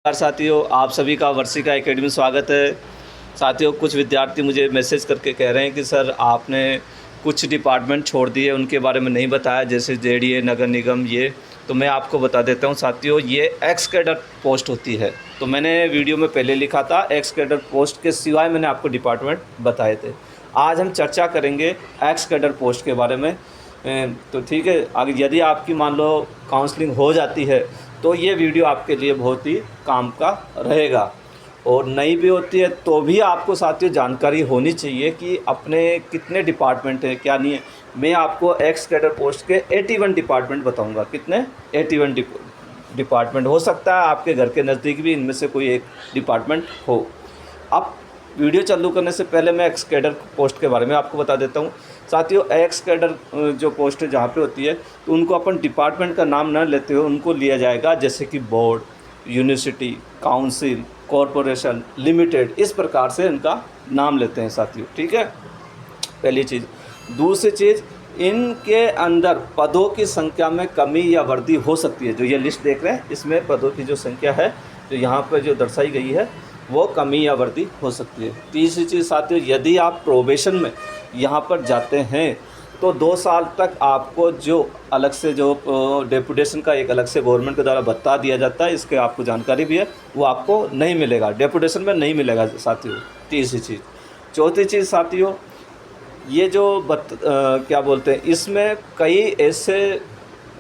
नमस्कार साथियों, आप सभी का वर्षिका एकेडमी में स्वागत है। साथियों, कुछ विद्यार्थी मुझे मैसेज करके कह रहे हैं कि सर आपने कुछ डिपार्टमेंट छोड़ दिए, उनके बारे में नहीं बताया, जैसे जेडीए, नगर निगम। ये तो मैं आपको बता देता हूं साथियों, ये एक्स कैडर पोस्ट होती है। तो मैंने वीडियो में पहले लिखा था एक्स कैडर पोस्ट के सिवाय मैंने आपको डिपार्टमेंट बताए थे। आज हम चर्चा करेंगे एक्स कैडर पोस्ट के बारे में। तो ठीक है, आगे यदि आपकी मान लो काउंसलिंग हो जाती है तो ये वीडियो आपके लिए बहुत ही काम का रहेगा। और नहीं भी होती है तो भी आपको साथियों जानकारी होनी चाहिए कि अपने कितने डिपार्टमेंट हैं, क्या नहीं है। मैं आपको एक्स कैडर पोस्ट के 81 डिपार्टमेंट बताऊंगा। कितने? 81 डिपार्टमेंट। हो सकता है आपके घर के नज़दीक भी इनमें से कोई एक डिपार्टमेंट हो। अब वीडियो चालू करने से पहले मैं एक्स कैडर पोस्ट के बारे में आपको बता देता हूँ। साथियों, एक्स कैडर जो पोस्ट जहाँ पे होती है तो उनको अपन डिपार्टमेंट का नाम न लेते हुए उनको लिया जाएगा, जैसे कि board, university, council, corporation, limited, इस प्रकार से इनका नाम लेते हैं साथियों। ठीक है, पहली चीज़। दूसरी चीज़, इनके अंदर पदों की संख्या में कमी या वृद्धि हो सकती है। जो ये लिस्ट देख रहे हैं इसमें पदों की जो संख्या है जो यहाँ पर जो दर्शाई गई है वो कमी या वृद्धि हो सकती है। तीसरी चीज़ साथियों, यदि आप प्रोबेशन में यहाँ पर जाते हैं तो 2 साल तक आपको जो अलग से जो डेपुटेशन का एक अलग से गवर्नमेंट के द्वारा भत्ता दिया जाता है, इसके आपको जानकारी भी है, वो आपको नहीं मिलेगा, डेपुटेशन में नहीं मिलेगा साथियों। तीसरी चीज़। चौथी चीज़ साथियों, ये जो क्या बोलते हैं, इसमें कई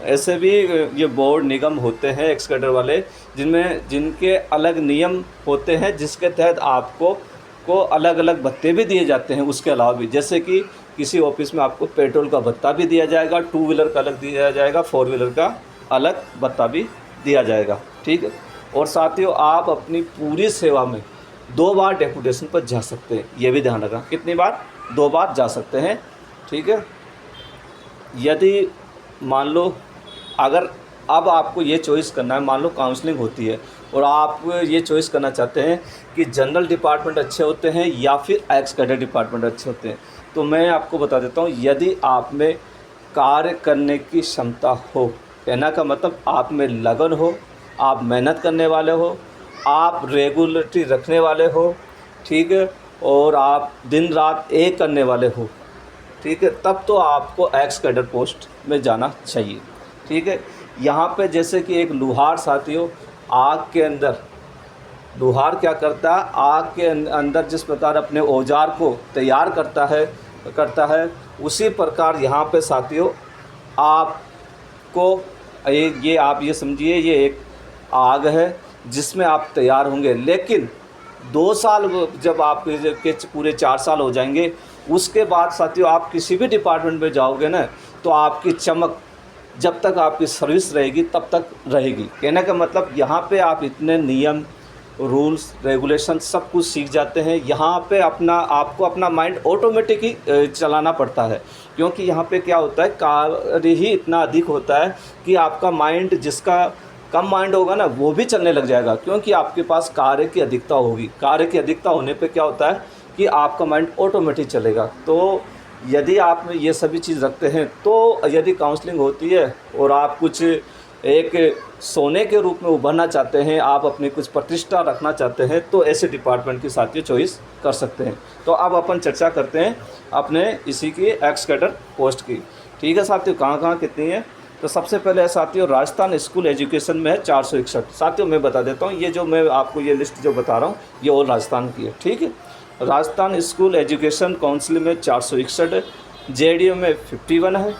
ऐसे भी ये बोर्ड निगम होते हैं एक्स कैडर वाले, जिनके अलग नियम होते हैं, जिसके तहत आपको अलग अलग भत्ते भी दिए जाते हैं। उसके अलावा भी, जैसे कि किसी ऑफिस में आपको पेट्रोल का भत्ता भी दिया जाएगा, 2 व्हीलर का अलग दिया जाएगा, 4 व्हीलर का अलग भत्ता भी दिया जाएगा। ठीक है। और साथियों, आप अपनी पूरी सेवा में 2 बार डेपुटेशन पर जा सकते हैं, ये भी ध्यान रखना। कितनी बार? 2 बार जा सकते हैं। ठीक है। यदि मान लो अगर अब आपको ये चॉइस करना है, मान लो काउंसलिंग होती है और आप ये चॉइस करना चाहते हैं कि जनरल डिपार्टमेंट अच्छे होते हैं या फिर एक्स कैडर डिपार्टमेंट अच्छे होते हैं, तो मैं आपको बता देता हूँ, यदि आप में कार्य करने की क्षमता हो, कहना का मतलब आप में लगन हो, आप मेहनत करने वाले हो, आप रेगुलरिटी रखने वाले हो, ठीक है, और आप दिन रात एक करने वाले हो, ठीक है, तब तो आपको एक्स कैडर पोस्ट में जाना चाहिए। ठीक है। यहाँ पे जैसे कि एक लुहार साथियों, आग के अंदर लुहार क्या करता है, आग के अंदर जिस प्रकार अपने औजार को तैयार करता है उसी प्रकार यहाँ पे साथियों आपको ये आप ये समझिए, ये एक आग है जिसमें आप तैयार होंगे। लेकिन 2 साल जब आप के पूरे 4 साल हो जाएंगे, उसके बाद साथियों आप किसी भी डिपार्टमेंट में जाओगे ना, तो आपकी चमक जब तक आपकी सर्विस रहेगी तब तक रहेगी। कहने का मतलब यहाँ पे आप इतने नियम, रूल्स, रेगुलेशन सब कुछ सीख जाते हैं। यहाँ पे आपको अपना माइंड ऑटोमेटिक ही चलाना पड़ता है, क्योंकि यहाँ पे क्या होता है, कार्य ही इतना अधिक होता है कि आपका माइंड, जिसका कम माइंड होगा ना, वो भी चलने लग जाएगा, क्योंकि आपके पास कार्य की अधिकता होगी। कार्य की अधिकता होने पे क्या होता है कि आपका माइंड ऑटोमेटिक चलेगा। तो यदि आप में ये सभी चीज़ रखते हैं, तो यदि काउंसलिंग होती है और आप कुछ एक सोने के रूप में उभरना चाहते हैं, आप अपनी कुछ प्रतिष्ठा रखना चाहते हैं, तो ऐसे डिपार्टमेंट की साथियों चॉइस कर सकते हैं। तो अब अपन चर्चा करते हैं अपने इसी की एक्स कैडर पोस्ट की। ठीक है साथियों, कहाँ कितनी है। तो सबसे पहले है साथियों, राजस्थान स्कूल एजुकेशन में है 461। साथियों मैं बता देता हूँ, ये जो मैं आपको ये लिस्ट जो बता रहा हूँ ये और राजस्थान की है। ठीक है। राजस्थान स्कूल एजुकेशन काउंसिल में 461 है, जेडीयू में 51 है,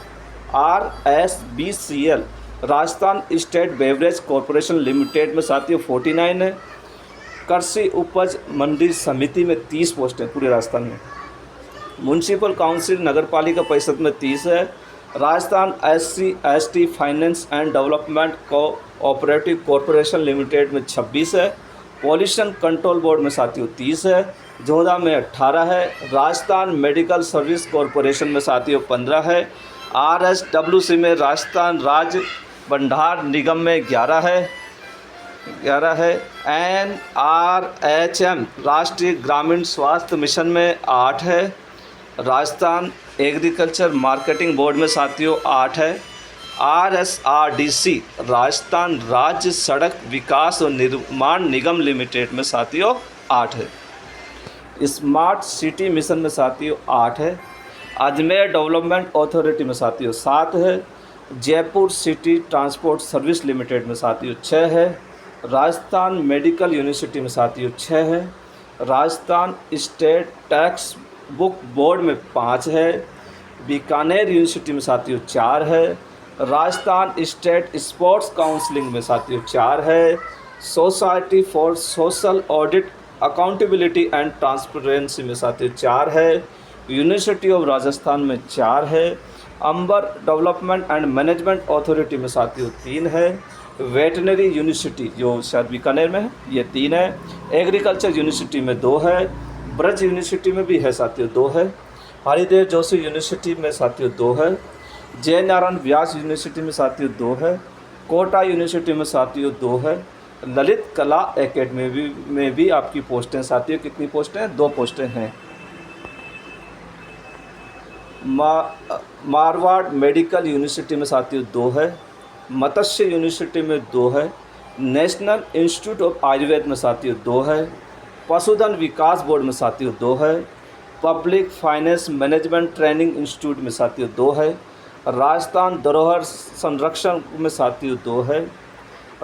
RSBCL Rajasthan state beverage corporation limited में साथियों 49 है, कृषि उपज मंडी समिति में 30 पोस्ट है पूरे राजस्थान में, म्यूनसिपल काउंसिल नगर पालिका परिषद में 30 है, Rajasthan SC/ST finance and development cooperative corporation limited में 26 है, पॉल्यूशन कंट्रोल बोर्ड में साथियों 30 है, जोधा में 18 है, राजस्थान मेडिकल सर्विस कॉरपोरेशन में साथियों 15 है, RSWC में राजस्थान राज्य भंडार निगम में 11 है, NRHM राष्ट्रीय ग्रामीण स्वास्थ्य मिशन में 8 है, राजस्थान एग्रीकल्चर मार्केटिंग बोर्ड में साथियों 8 है, RSRDC राजस्थान राज्य सड़क विकास और निर्माण निगम लिमिटेड में साथियों 8 है। स्मार्ट सिटी मिशन में साथियों 8 है। अजमेर डेवलपमेंट अथॉरिटी में साथियों 7 है। Jaipur city transport service limited में साथियों 6 है। राजस्थान मेडिकल यूनिवर्सिटी में साथियों 6 है। Rajasthan state tax book board में 5 है। बीकानेर यूनिवर्सिटी में साथियों 4 है। राजस्थान स्टेट स्पोर्ट्स काउंसिलिंग में साथियों 4 है। Society for social audit accountability and transparency में साथियों 4 है। यूनिवर्सिटी ऑफ राजस्थान में 4 है। अंबर डेवलपमेंट एंड मैनेजमेंट अथॉरिटी में साथियों 3 है। वेटनरी यूनिवर्सिटी जो शायद बीकानेर में है ये 3 है। एग्रीकल्चर यूनिवर्सिटी में 2 है। ब्रज यूनिवर्सिटी में भी है साथियों 2 है। हरिदेव जोशी यूनिवर्सिटी में साथियों 2 है। जय नारायण व्यास यूनिवर्सिटी में साथियों 2 है। कोटा यूनिवर्सिटी में साथियों 2 है। ललित कला एकेडमी में भी आपकी पोस्टें साथियों कितनी पोस्टें हैं? 2 पोस्टें हैं। मारवाड़ मेडिकल यूनिवर्सिटी में साथियों 2 है। मत्स्य यूनिवर्सिटी में 2 है। नेशनल इंस्टीट्यूट ऑफ आयुर्वेद में साथियों 2 है। पशुधन विकास बोर्ड में साथियों 2 है। Public finance management training institute में साथियों 2 है। राजस्थान धरोहर संरक्षण में साथियों 2 है।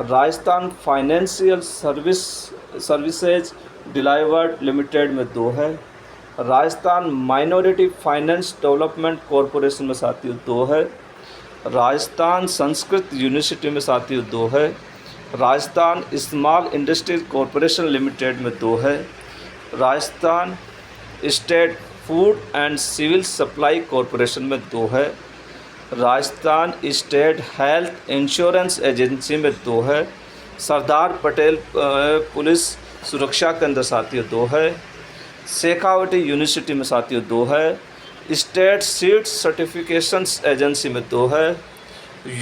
Rajasthan financial services delivered limited में 2 है। Rajasthan minority finance development corporation में साथियों 2 है। राजस्थान संस्कृत यूनिवर्सिटी में साथियों 2 है। Rajasthan small industries corporation limited में 2 है। Rajasthan state food and civil supply corporation में 2 है। Rajasthan state health insurance agency में 2 है। सरदार पटेल पुलिस सुरक्षा केंद्र साथियों 2 है। शेखावटी यूनिवर्सिटी में साथियों 2 है। स्टेट सीड सर्टिफिकेशंस एजेंसी में 2 है।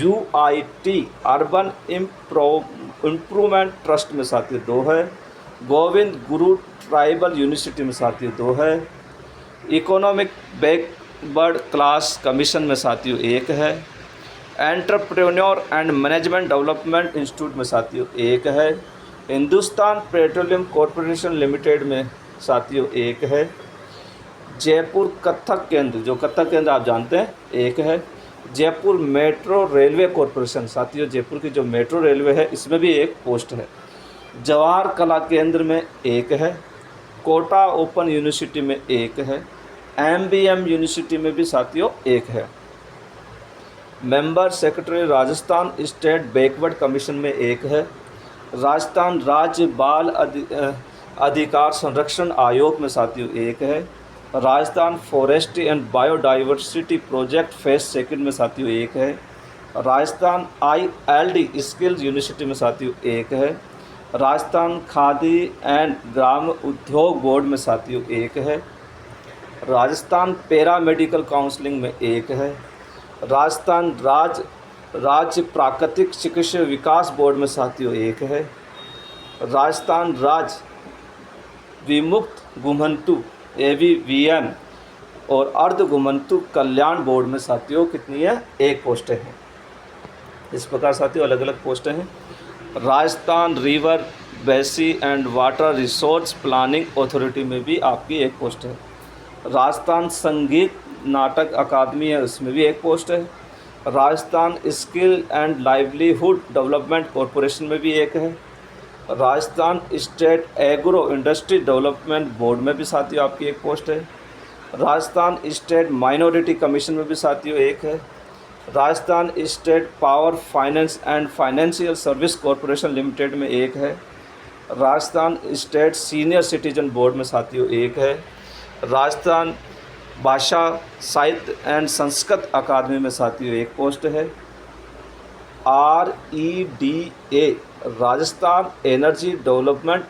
UIT अर्बन इम्प्रूवमेंट ट्रस्ट में साथियों 2 है। गोविंद गुरु ट्राइबल यूनिवर्सिटी में साथियों 2 है। इकोनॉमिक बैकवर्ड क्लास कमीशन में साथियों 1 है। Entrepreneur and management development institute में साथियों 1 है। हिंदुस्तान पेट्रोलियम कॉरपोरेशन लिमिटेड में साथियों 1 है। जयपुर कथक केंद्र जो कथक केंद्र आप जानते हैं 1 है। जयपुर मेट्रो रेलवे कॉरपोरेशन साथियों जयपुर की जो मेट्रो रेलवे है इसमें भी 1 पोस्ट है। जवाहर कला केंद्र में 1 है। कोटा ओपन यूनिवर्सिटी में 1 है। MBM यूनिवर्सिटी में भी साथियों 1 है। Member secretary Rajasthan state backward commission में 1 है। राजस्थान राज्य बाल अधिकार संरक्षण आयोग में साथियों 1 है। Rajasthan forestry and biodiversity project phase 2 में साथियों 1 है। राजस्थान ILD स्किल्स यूनिवर्सिटी में साथियों 1 है। राजस्थान खादी एंड ग्राम उद्योग बोर्ड में साथियों 1 है। राजस्थान पैरा मेडिकल काउंसलिंग में 1 है। राजस्थान राज्य प्राकृतिक चिकित्सा विकास बोर्ड में साथियों 1 है। राजस्थान राज्य विमुक्त घुमंतु AVVM और अर्ध घुमंतु कल्याण बोर्ड में साथियों कितनी है? 1 पोस्टें हैं। इस प्रकार साथियों अलग अलग पोस्टें हैं। राजस्थान रिवर बेसी and water resource planning authority में भी आपकी 1 पोस्ट है। राजस्थान संगीत नाटक अकादमी है उसमें भी 1 पोस्ट है। Rajasthan skill and livelihood development corporation में भी 1 है। Rajasthan state agro industry development board में भी साथियों आपकी 1 पोस्ट है। राजस्थान स्टेट माइनॉरिटी कमीशन में भी साथियों 1 है। Rajasthan state power finance and financial service corporation limited में 1 है। Rajasthan state senior citizen board में साथियों 1 है। राजस्थान भाषा साहित्य एंड संस्कृत अकादमी में साथियों 1 पोस्ट है। REDA Rajasthan energy development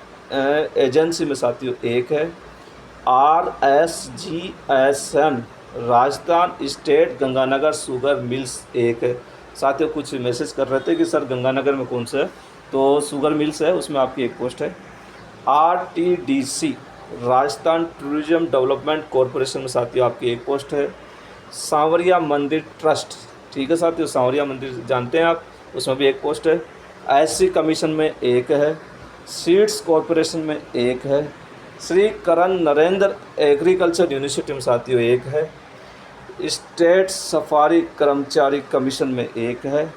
agency में साथियों 1 है। RSGSM Rajasthan state Ganganagar sugar mills 1 है। साथियों कुछ मैसेज कर रहे थे कि सर गंगानगर में कौन सा है, तो शुगर मिल्स है उसमें आपकी 1 पोस्ट है। RTDC Rajasthan tourism development corporation में साथियों आपकी 1 पोस्ट है। सांवरिया मंदिर ट्रस्ट ठीक है साथियों। सांवरिया मंदिर जानते हैं आप, उसमें भी एक पोस्ट है। एससी कमीशन में एक है, सीड्स कॉरपोरेशन में एक है, श्री करण नरेंद्र एग्रीकल्चर यूनिवर्सिटी में साथियों एक है, स्टेट सफारी कर्मचारी कमीशन में एक है,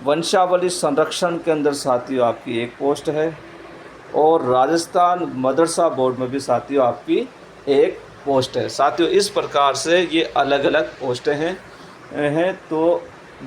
वंशावली संरक्षण के अंदर साथियों आपकी एक पोस्ट है, और राजस्थान मदरसा बोर्ड में भी साथियों आपकी एक पोस्ट है। साथियों इस प्रकार से ये अलग अलग पोस्टें हैं। तो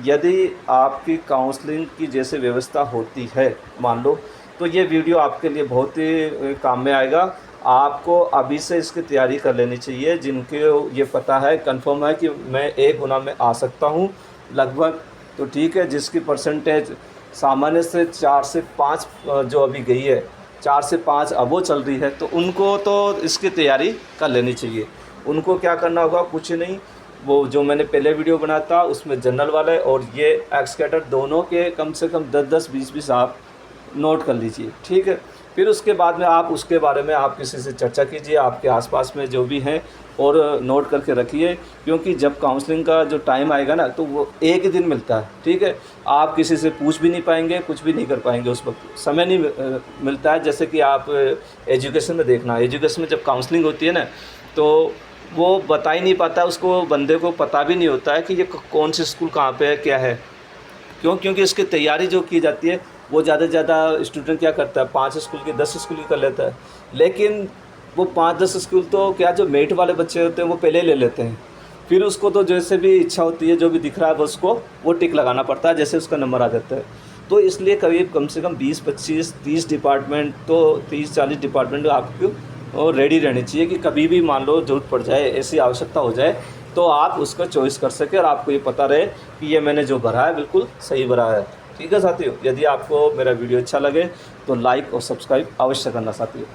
यदि आपकी काउंसलिंग की जैसे व्यवस्था होती है मान लो, तो ये वीडियो आपके लिए बहुत ही काम में आएगा। आपको अभी से इसकी तैयारी कर लेनी चाहिए। जिनको ये पता है कंफर्म है कि मैं 1 गुना में आ सकता हूँ लगभग, तो ठीक है। जिसकी परसेंटेज सामान्य से 4 से 5 जो अभी गई है, 4 से 5 अब वो चल रही है, तो उनको तो इसकी तैयारी कर लेनी चाहिए। उनको क्या करना होगा, कुछ नहीं, वो जो मैंने पहले वीडियो बनाया था उसमें जनरल वाले और ये एक्सकेटर दोनों के कम से कम 10-10, 20-20 आप नोट कर लीजिए, ठीक है। फिर उसके बाद में आप उसके बारे में आप किसी से चर्चा कीजिए, आपके आसपास में जो भी हैं, और नोट करके रखिए, क्योंकि जब काउंसलिंग का जो टाइम आएगा ना, तो वो एक ही दिन मिलता है, ठीक है। आप किसी से पूछ भी नहीं पाएंगे, कुछ भी नहीं कर पाएंगे, उस वक्त समय नहीं मिलता है। जैसे कि आप एजुकेशन में देखना, एजुकेशन में जब काउंसलिंग होती है ना, तो वो बता ही नहीं पाता, उसको बंदे को पता भी नहीं होता है कि ये कौन सी स्कूल कहाँ पे है, क्या है, क्योंकि इसकी तैयारी जो की जाती है वो ज़्यादा से ज़्यादा स्टूडेंट क्या करता है, 5 स्कूल की 10 स्कूल की कर लेता है। लेकिन वो 5-10 स्कूल तो क्या, जो मेरिट वाले बच्चे होते हैं वो पहले ले लेते हैं। फिर उसको तो जैसे भी इच्छा होती है, जो भी दिख रहा है उसको वो टिक लगाना पड़ता है, जैसे उसका नंबर आ जाता है। तो इसलिए करीब कम से कम 20-25-30 डिपार्टमेंट, तो 30-40 डिपार्टमेंट आपको और रेडी रहनी चाहिए कि कभी भी मान लो ज़रूरत पड़ जाए, ऐसी आवश्यकता हो जाए, तो आप उसका चॉइस कर सकें और आपको ये पता रहे कि ये मैंने जो भरा है बिल्कुल सही भरा है। ठीक है साथियों, यदि आपको मेरा वीडियो अच्छा लगे तो लाइक और सब्सक्राइब अवश्य करना साथियों।